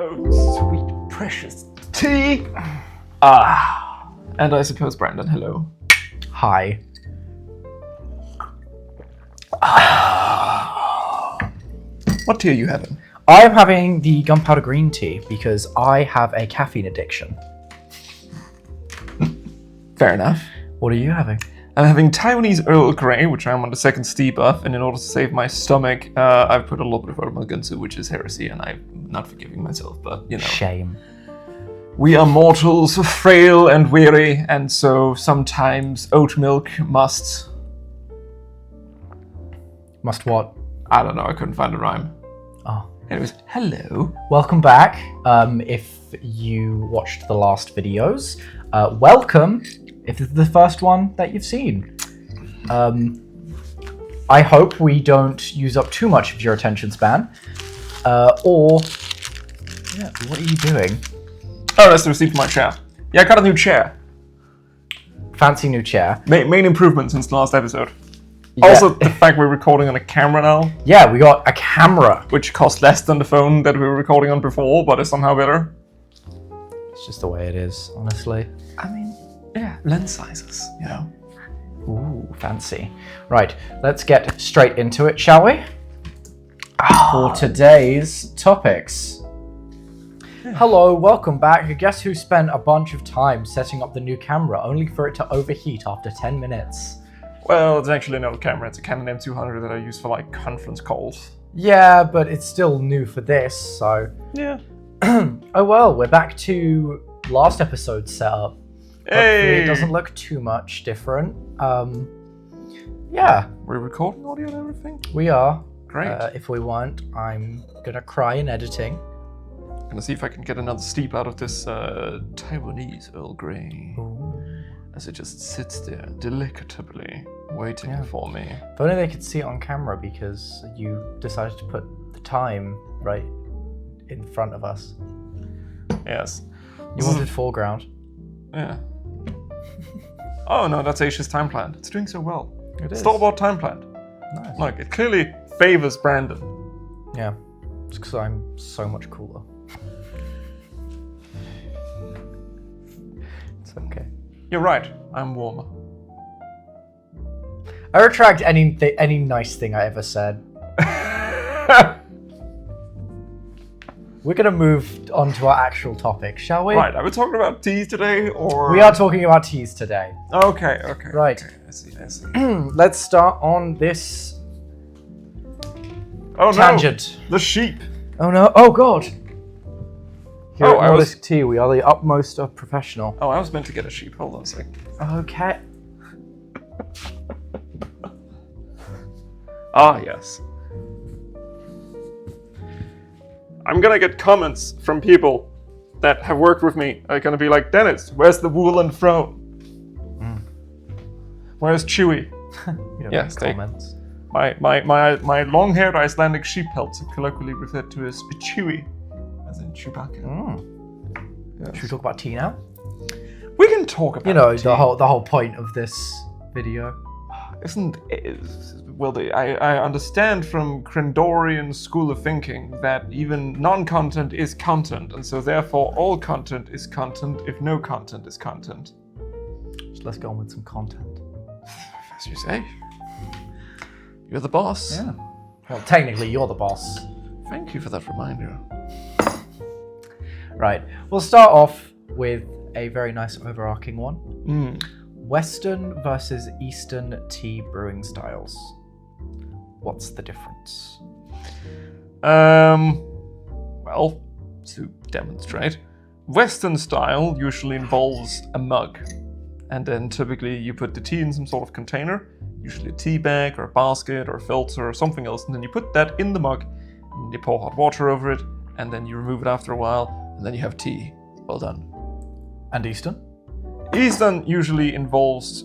Oh, sweet, precious tea. And I suppose Brandon, hello. Hi. What tea are you having? I am having the gunpowder green tea because I have a caffeine addiction. Fair enough. What are you having? I'm having Taiwanese Earl Grey, which I'm on the second debuff, and in order to save my stomach, I've put a little bit of oat milk into, which is heresy, and I'm not forgiving myself, but, you know. Shame. We are mortals, frail and weary, and so sometimes oat milk must... Must what? I don't know, I couldn't find a rhyme. Oh. Anyways, hello. Welcome back. If you watched the last videos, welcome. If this is the first one that you've seen. I hope we don't use up too much of your attention span. Or... Yeah, what are you doing? Oh, that's the receipt for my chair. Yeah, I got a new chair. Fancy new chair. Main improvement since the last episode. Yeah. Also, the fact we're recording on a camera now. Yeah, we got a camera. Which costs less than the phone that we were recording on before, but is somehow better. It's just the way it is, honestly. I mean, yeah, lens sizes, you know. Ooh, fancy. Right, let's get straight into it, shall we? For today's topics. Yeah. Hello, welcome back. Guess who spent a bunch of time setting up the new camera, only for it to overheat after 10 minutes? Well, it's actually not a camera, it's a Canon M200 that I use for, like, conference calls. Yeah, but it's still new for this, so... Yeah. Oh well, we're back to last episode's setup. Hey! Hopefully it doesn't look too much different. Yeah. We're recording audio and everything? We are. Great. If we weren't, I'm gonna cry in editing. I'm gonna see if I can get another steep out of this Taiwanese Earl Grey. Ooh. As it just sits there, delectably, waiting for me. If only they could see it on camera because you decided to put the time right in front of us. Yes. You wanted foreground. Yeah. Oh no, that's Asia's time plan. It's doing so well. It is. Store-bought time plan. Nice. Look, it clearly favors Brandon. Yeah. It's because I'm so much cooler. It's okay. You're right. I'm warmer. I retract any nice thing I ever said. We're gonna move on to our actual topic, shall we? Right. Are we talking about teas today, or? We are talking about teas today. Okay. Right. Okay, I see. Let's start on this Oh tangent. no! The sheep. Oh no! Oh god! Here Oh, at Nordisk Tea, we are the utmost of professional. Oh, I was meant to get a sheep. Hold on a second. Okay. Ah, yes. I'm gonna get comments from people that have worked with me. Are gonna be like, Dennis, where's the woolen throne? Where's Chewy? You don't Yes, make comments. My long-haired Icelandic sheep pelts are colloquially referred to as Chewy, as in Chewbacca. Yes. Should we talk about tea now? We can talk about tea. the whole point of this video. I understand from Krendorian school of thinking that even non-content is content, and so therefore all content is content if no content is content. So let's go on with some content. As you say. You're the boss. Yeah. Well, technically you're the boss. Thank you for that reminder. Right. We'll start off with a very nice overarching one. Western versus Eastern tea brewing styles. What's the difference? Well, to demonstrate, Western style usually involves a mug. And then typically you put the tea in some sort of container, usually a tea bag or a basket or a filter or something else, and then you put that in the mug, and you pour hot water over it, and then you remove it after a while, and then you have tea. Well done. And Eastern? Eastern usually involves...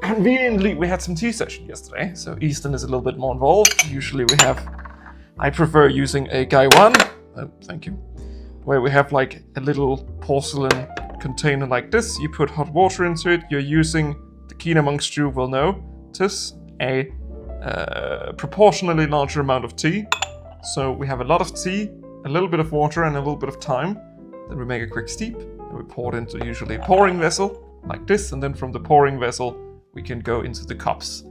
Conveniently, we had some tea session yesterday, so Eastern is a little bit more involved. Usually we have... I prefer using a Gaiwan, thank you, where we have like a little porcelain container like this. You put hot water into it. You're using, the keen amongst you will know, this, a proportionally larger amount of tea. So we have a lot of tea, a little bit of water, and a little bit of thyme. Then we make a quick steep, and we pour it into usually a pouring vessel, like this, and then from the pouring vessel, we can go into the cups.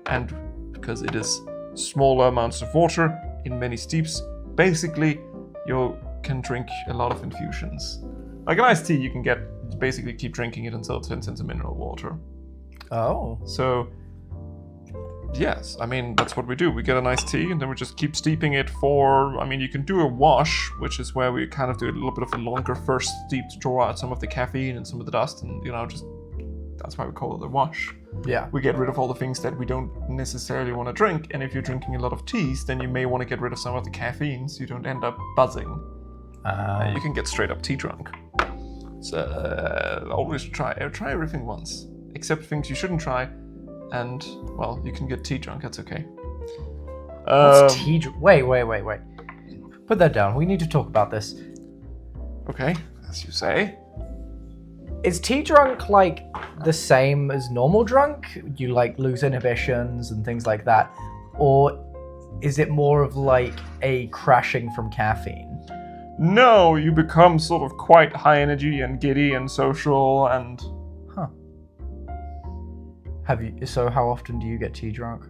And because it is smaller amounts of water in many steeps, basically you can drink a lot of infusions. Like an iced tea, you can basically keep drinking it until it turns into mineral water. Oh. So, yes, I mean, that's what we do. We get a nice tea, and then we just keep steeping it for, I mean, you can do a wash, which is where we kind of do a little bit of a longer first steep to draw out some of the caffeine and some of the dust, and, just, that's why we call it a wash. Yeah. We get rid of all the things that we don't necessarily want to drink, and if you're drinking a lot of teas, then you may want to get rid of some of the caffeine so you don't end up buzzing. You can get straight up tea drunk. So always try everything once, except things you shouldn't try, and, well, you can get tea drunk, that's okay. What's tea drunk? Wait. Put that down. We need to talk about this. Okay, as you say. Is tea drunk like the same as normal drunk? You like lose inhibitions and things like that? Or is it more of like a crashing from caffeine? No, you become sort of quite high energy and giddy and social and... Huh. So how often do you get tea drunk?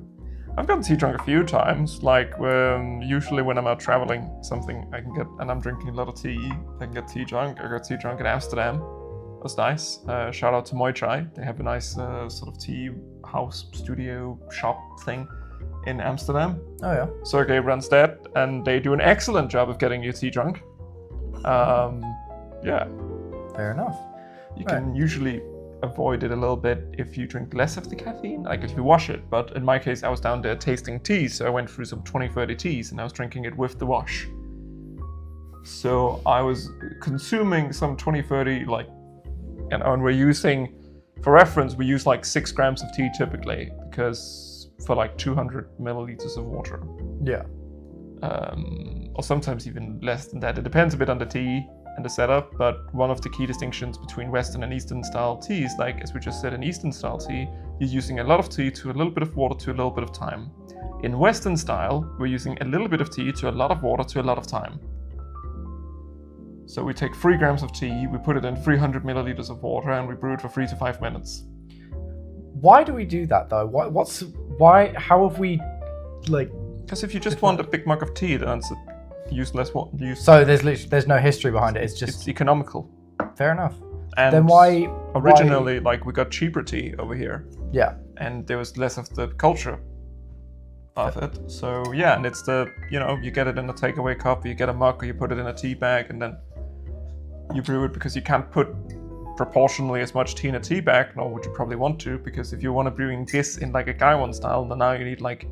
I've gotten tea drunk a few times, like usually when I'm out traveling, and I'm drinking a lot of tea, I can get tea drunk. I got tea drunk in Amsterdam. Was nice. Shout out to Moi Chai. They have a nice sort of tea house, studio, shop thing in Amsterdam. Oh yeah. Sergey runs that, and they do an excellent job of getting you tea drunk. Yeah. Fair enough. You can usually avoid it a little bit if you drink less of the caffeine, like if you wash it. But in my case, I was down there tasting teas, so I went through some 20-30 teas, and I was drinking it with the wash. So I was consuming some 20-30, and we're using, for reference, we use like 6 grams of tea typically, because for like 200 milliliters of water. Yeah. Or sometimes even less than that. It depends a bit on the tea and the setup, but one of the key distinctions between Western and Eastern style teas, like as we just said, in Eastern style tea, you're using a lot of tea to a little bit of water to a little bit of thyme. In Western style, we're using a little bit of tea to a lot of water to a lot of thyme. So we take 3 grams of tea, we put it in 300 milliliters of water, and we brew it for 3 to 5 minutes. Why do we do that though? Why? How have we, Because if you just want a big mug of tea, then it's use less water. So there's no history behind it. It's economical. Fair enough. And then why? Originally, we got cheaper tea over here. Yeah. And there was less of the culture of it. So yeah, and it's you get it in a takeaway cup, you get a mug, or you put it in a tea bag, and then you brew it, because you can't put proportionally as much tea in a tea bag, nor would you probably want to, because if you want to brewing this in like a Gaiwan style, then now you need like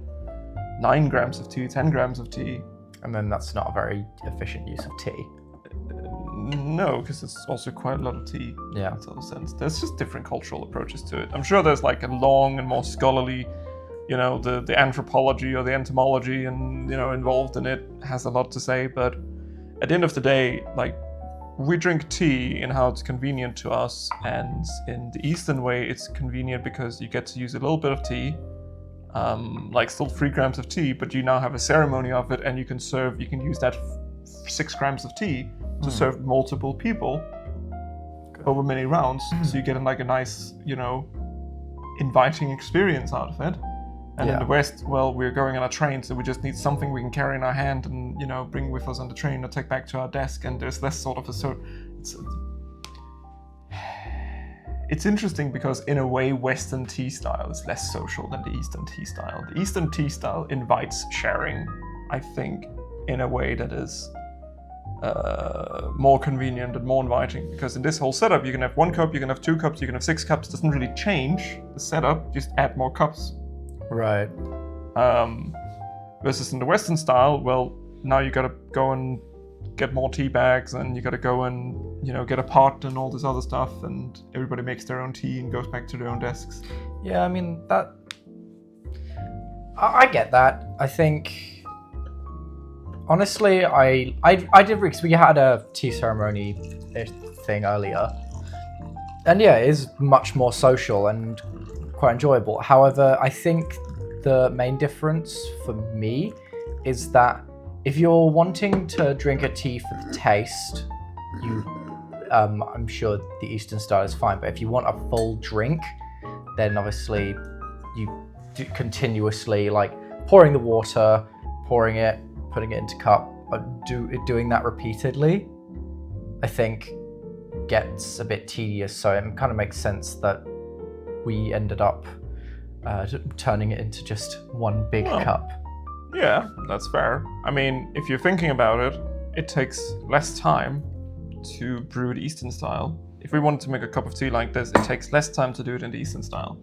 9 grams of tea, 10 grams of tea. And then that's not a very efficient use of tea. No, because it's also quite a lot of tea. Yeah. In some sense. There's just different cultural approaches to it. I'm sure there's like a long and more scholarly, the anthropology or the entomology and, involved in it has a lot to say. But at the end of the day, we drink tea in how it's convenient to us. And in the Eastern way, it's convenient because you get to use a little bit of tea. Still 3 grams of tea, but you now have a ceremony of it, and you can use that 6 grams of tea to serve multiple people over many rounds. So you get a nice, inviting experience out of it. And in the West, well, we're going on a train, so we just need something we can carry in our hand and, bring with us on the train or take back to our desk. And there's less sort of It's interesting because in a way, Western tea style is less social than the Eastern tea style. The Eastern tea style invites sharing, I think, in a way that is more convenient and more inviting. Because in this whole setup, you can have 1 cup, you can have 2 cups, you can have 6 cups. It doesn't really change the setup, just add more cups. Right. Versus in the Western style, well, now you gotta go and get more tea bags, and you gotta go and get a pot and all this other stuff, and everybody makes their own tea and goes back to their own desks. Yeah, I mean that. I get that. I think honestly, I did, because we had a tea ceremony thing earlier, and yeah, it is much more social and quite enjoyable. However, I think the main difference for me is that If you're wanting to drink a tea for the taste, I'm sure the Eastern style is fine. But if you want a full drink, then obviously you do continuously like pouring the water, pouring it, putting it into cup, doing that repeatedly, I think gets a bit tedious. So it kind of makes sense that we ended up turning it into just one big cup. Yeah, that's fair. I mean, if you're thinking about it, it takes less time to brew it Eastern style. If we wanted to make a cup of tea like this, it takes less time to do it in the Eastern style.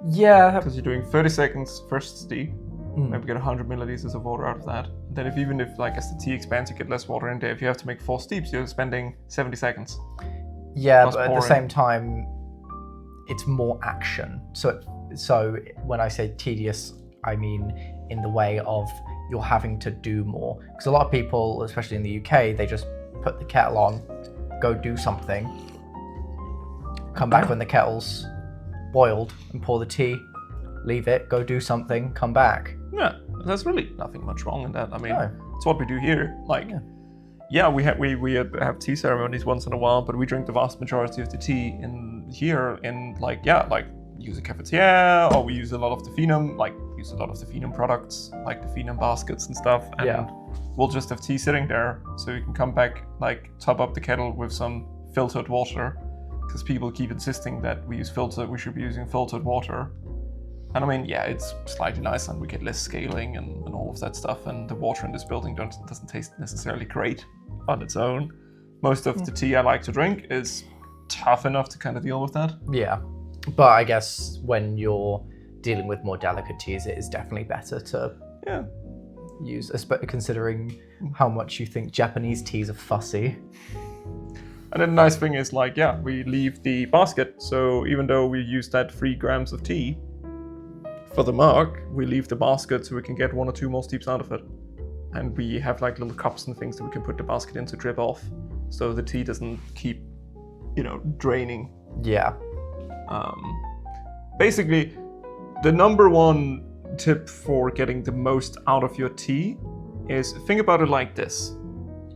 Yeah. Because you're doing 30 seconds first steep, maybe get 100 milliliters of water out of that. Then even if like as the tea expands, you get less water in there. If you have to make 4 steeps, you're spending 70 seconds. Yeah, but at the same time, it's more action. So when I say tedious, I mean in the way of you're having to do more. Because a lot of people, especially in the UK, they just put the kettle on, go do something, come back when the kettle's boiled and pour the tea, leave it, go do something, come back. Yeah, there's really nothing much wrong in that. I mean, it's what we do here. Like, we have tea ceremonies once in a while, but we drink the vast majority of the tea here use a cafetiere, or we use a lot of the Phenom products, like the Phenom baskets and stuff, and we'll just have tea sitting there, so you can come back, like top up the kettle with some filtered water, because people keep insisting that we should be using filtered water. And I mean, it's slightly nicer, and we get less scaling and all of that stuff, and the water in this building doesn't taste necessarily great on its own. Most of the tea I like to drink is tough enough to kind of deal with that. Yeah. But I guess when you're dealing with more delicate teas, it is definitely better to use, considering how much you think Japanese teas are fussy. And then the nice thing is, we leave the basket, so even though we use that 3 grams of tea for the mug, we leave the basket so we can get 1 or 2 more steeps out of it. And we have like little cups and things that we can put the basket in to drip off, so the tea doesn't keep, draining. Yeah. Basically, the number 1 tip for getting the most out of your tea is think about it like this.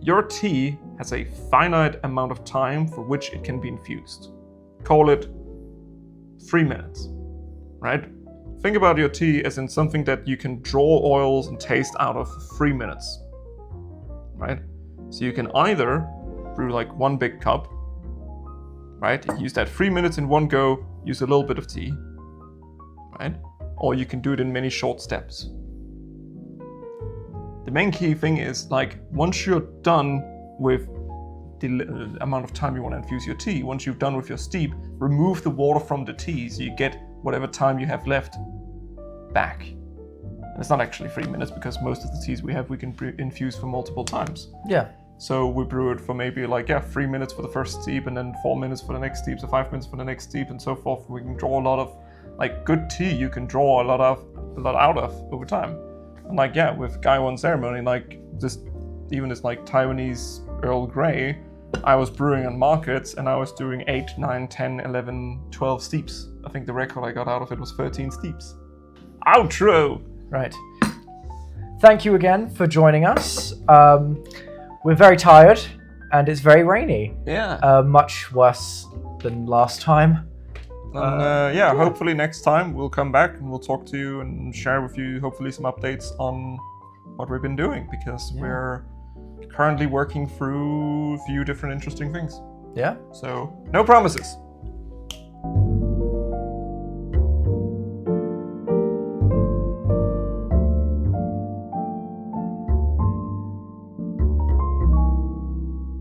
Your tea has a finite amount of time for which it can be infused. Call it 3 minutes, right? Think about your tea as in something that you can draw oils and taste out of for 3 minutes, right? So you can either brew like 1 big cup, right? Use that 3 minutes in one go, use a little bit of tea, right? Or you can do it in many short steps. The main key thing is, once you're done with the amount of time you want to infuse your tea, once you're done with your steep, remove the water from the tea so you get whatever time you have left back. And it's not actually 3 minutes, because most of the teas we have we can infuse for multiple times. Yeah. So we brew it for maybe 3 minutes for the first steep, and then 4 minutes for the next steep, so 5 minutes for the next steep, and so forth. We can draw a lot of good tea. You can draw a lot out of over time. And with Gaiwan ceremony, this Taiwanese Earl Grey, I was brewing on markets, and I was doing 8, 9, 10, 11, 12 steeps. I think the record I got out of it was 13 steeps. Outro! Right. Thank you again for joining us. We're very tired, and it's very rainy. Yeah. Much worse than last time. And hopefully next time we'll come back and we'll talk to you and share with you hopefully some updates on what we've been doing, because we're currently working through a few different interesting things. Yeah. So, no promises.